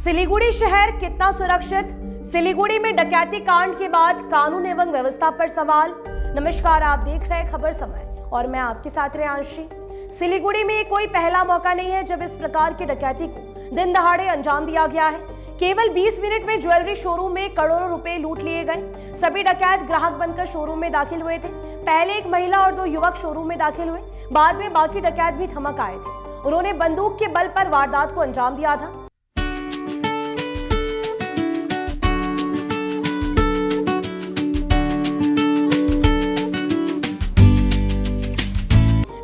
सिलीगुड़ी शहर कितना सुरक्षित? सिलीगुड़ी में डकैती कांड के बाद कानून एवं व्यवस्था पर सवाल। नमस्कार, आप देख रहे हैं खबर समय और मैं आपके साथ रेयांशी। सिलीगुड़ी में कोई पहला मौका नहीं है जब इस प्रकार की डकैती को दिन दहाड़े अंजाम दिया गया है। केवल 20 मिनट में ज्वेलरी शोरूम में करोड़ों रुपए लूट लिए गए। सभी डकैत ग्राहक बनकर शोरूम में दाखिल हुए थे। पहले एक महिला और 2 युवक शोरूम में दाखिल हुए, बाद में बाकी डकैत भी थमक आए थे। उन्होंने बंदूक के बल पर वारदात को अंजाम दिया था।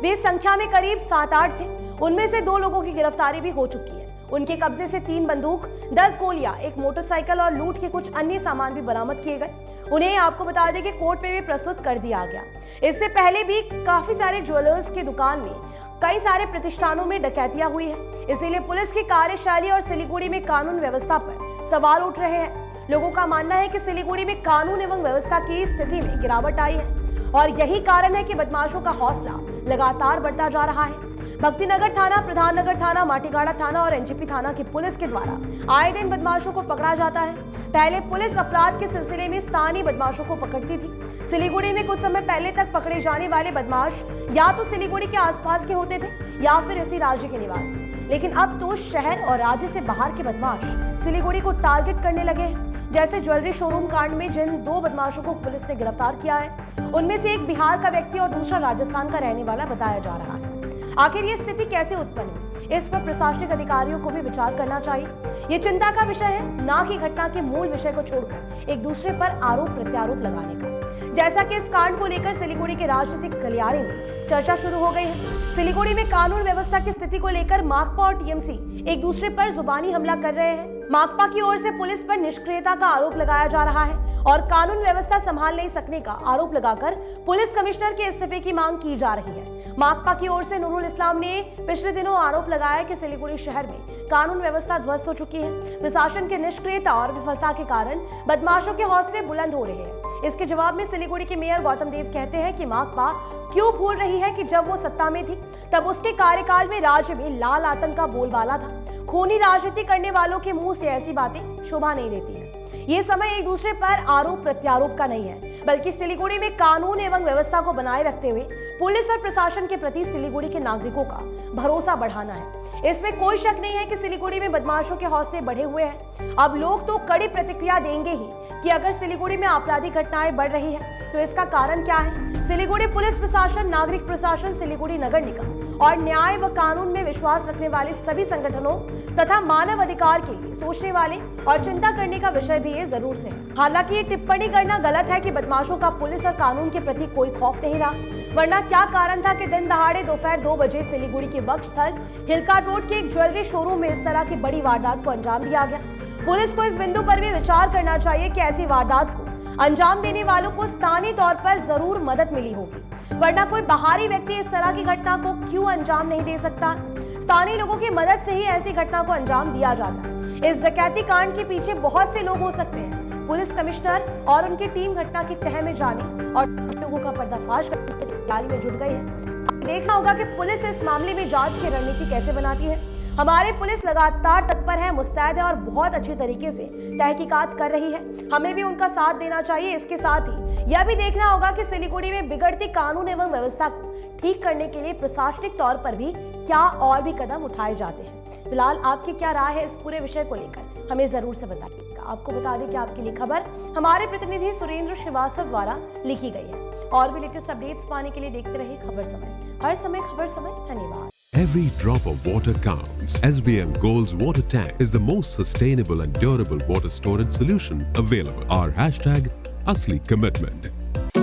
वे संख्या में करीब 7-8 थे। उनमें से 2 लोगों की गिरफ्तारी भी हो चुकी है। उनके कब्जे से 3 बंदूक, 10 गोलियां, एक मोटरसाइकिल और लूट के कुछ अन्य सामान भी बरामद किए गए। उन्हें आपको बता दें कि कोर्ट में भी प्रस्तुत कर दिया गया। इससे पहले भी काफी सारे ज्वेलर्स की दुकान में कई सारे प्रतिष्ठानों में डकैतियां हुई है। इसीलिए पुलिस की कार्यशैली और सिलीगुड़ी में कानून व्यवस्था पर सवाल उठ रहे हैं। लोगों का मानना है कि सिलीगुड़ी में कानून एवं व्यवस्था की स्थिति में गिरावट आई है और यही कारण है कि बदमाशों का हौसला लगातार बढ़ता जा रहा है। भक्तिनगर थाना, प्रधान नगर थाना, माटीगाड़ा थाना और एनजीपी थाना की पुलिस के द्वारा आए दिन बदमाशों को पकड़ा जाता है। पहले पुलिस अपराध के सिलसिले में स्थानीय बदमाशों को पकड़ती थी। सिलीगुड़ी में कुछ समय पहले तक पकड़े जाने वाले बदमाश या तो सिलीगुड़ी के आसपास के होते थे या फिर इसी राज्य के निवासी, लेकिन अब तो शहर और राज्य से बाहर के बदमाश सिलीगुड़ी को टारगेट करने लगे हैं। जैसे ज्वेलरी शोरूम कांड में जिन 2 बदमाशों को पुलिस ने गिरफ्तार किया है, उनमें से एक बिहार का व्यक्ति और दूसरा राजस्थान का रहने वाला बताया जा रहा है। आखिर ये स्थिति कैसे उत्पन्न हुई, इस पर प्रशासनिक अधिकारियों को भी विचार करना चाहिए। ये चिंता का विषय है, ना कि घटना के मूल विषय को छोड़कर एक दूसरे पर आरोप प्रत्यारोप लगाने का। जैसा कि इस कांड को लेकर सिलीगुड़ी के राजनीतिक गलियारे में चर्चा शुरू हो गई है। सिलीगुड़ी में कानून व्यवस्था की स्थिति को लेकर माकपा और टीएमसी एक दूसरे पर जुबानी हमला कर रहे हैं। माकपा की ओर से पुलिस पर निष्क्रियता का आरोप लगाया जा रहा है और कानून व्यवस्था संभाल नहीं सकने का आरोप लगाकर पुलिस कमिश्नर के इस्तीफे की मांग की जा रही है। माकपा की ओर से नूरुल इस्लाम ने पिछले दिनों आरोप लगाया कि सिलीगुड़ी शहर में कानून व्यवस्था ध्वस्त हो चुकी है। प्रशासन की निष्क्रियता और विफलता के कारण बदमाशों के हौसले बुलंद हो रहे हैं। इसके जवाब में सिलीगुड़ी के मेयर गौतम देव कहते हैं कि माकपा क्यों भूल रही है कि जब वो सत्ता में थी तब उसके कार्यकाल में राज्य में लाल आतंक का बोलबाला था। खूनी राजनीति करने वालों के मुंह से ऐसी बातें शोभा नहीं देती हैं। ये समय एक दूसरे पर आरोप प्रत्यारोप का नहीं है, बल्कि सिलीगुड़ी में कानून एवं व्यवस्था को बनाए रखते हुए पुलिस और प्रशासन के प्रति सिलीगुड़ी के नागरिकों का भरोसा बढ़ाना है। इसमें कोई शक नहीं है कि सिलीगुड़ी में बदमाशों के हौसले बढ़े हुए हैं। अब लोग तो कड़ी प्रतिक्रिया देंगे ही कि अगर सिलीगुड़ी में आपराधिक घटनाएं बढ़ रही है तो इसका कारण क्या है। सिलीगुड़ी पुलिस प्रशासन, नागरिक प्रशासन, सिलीगुड़ी नगर निगम और न्याय व कानून में विश्वास रखने वाले सभी संगठनों तथा मानव अधिकार के लिए सोचने वाले और चिंता करने का विषय भी ये जरूर से है। हालांकि ये टिप्पणी करना गलत है कि बदमाशों का पुलिस और कानून के प्रति कोई खौफ नहीं रहा, वरना क्या कारण था कि दिन दहाड़े दोपहर 2 बजे सिलीगुड़ी के वक्षस्थल हिलका रोड के एक ज्वेलरी शोरूम में इस तरह की बड़ी वारदात को अंजाम दिया गया। पुलिस को इस बिंदु पर भी विचार करना चाहिए कि ऐसी वारदात को अंजाम देने वालों को स्थानीय तौर पर जरूर मदद मिली होगी, वरना कोई बाहरी व्यक्ति इस तरह की घटना को क्यों अंजाम नहीं दे सकता। स्थानीय लोगों की मदद से ही ऐसी घटना को अंजाम दिया जाता है। इस डकैती कांड के पीछे बहुत से लोग हो सकते हैं। पुलिस कमिश्नर और उनकी टीम घटना की तह में जाने और लोगों का पर्दाफाश करने की तैयारी में जुट गई है। देखना होगा कि पुलिस इस मामले में जांच की रणनीति कैसे बनाती है। हमारी पुलिस लगातार तत्पर है, मुस्तैद है और बहुत अच्छी तरीके से तहकीकात कर रही है। हमें भी उनका साथ देना चाहिए। इसके साथ ही यह भी देखना होगा कि सिलीगुड़ी में बिगड़ती कानून एवं व्यवस्था को ठीक करने के लिए प्रशासनिक तौर पर भी क्या और भी कदम उठाए जाते हैं। फिलहाल आपकी क्या राय है इस पूरे विषय को लेकर, हमें जरूर से बताइएगा। आपको बता दें कि आपके लिए खबर हमारे प्रतिनिधि सुरेंद्र श्रीवास्तव द्वारा लिखी गई है। और भी लेटेस्ट अपडेट्स पाने के लिए देखते रहिए खबर समय। हर समय खबर समय। धन्यवाद। Every drop of water counts. SBM Gold's water tank is the most sustainable and durable water storage solution available. Our hashtag Asli Commitment.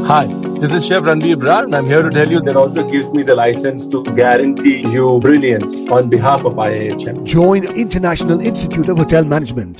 Hi, this is Chef Ranveer Brar and I'm here to tell you that also gives me the license to guarantee you brilliance on behalf of IIHM. Join International Institute of Hotel Management.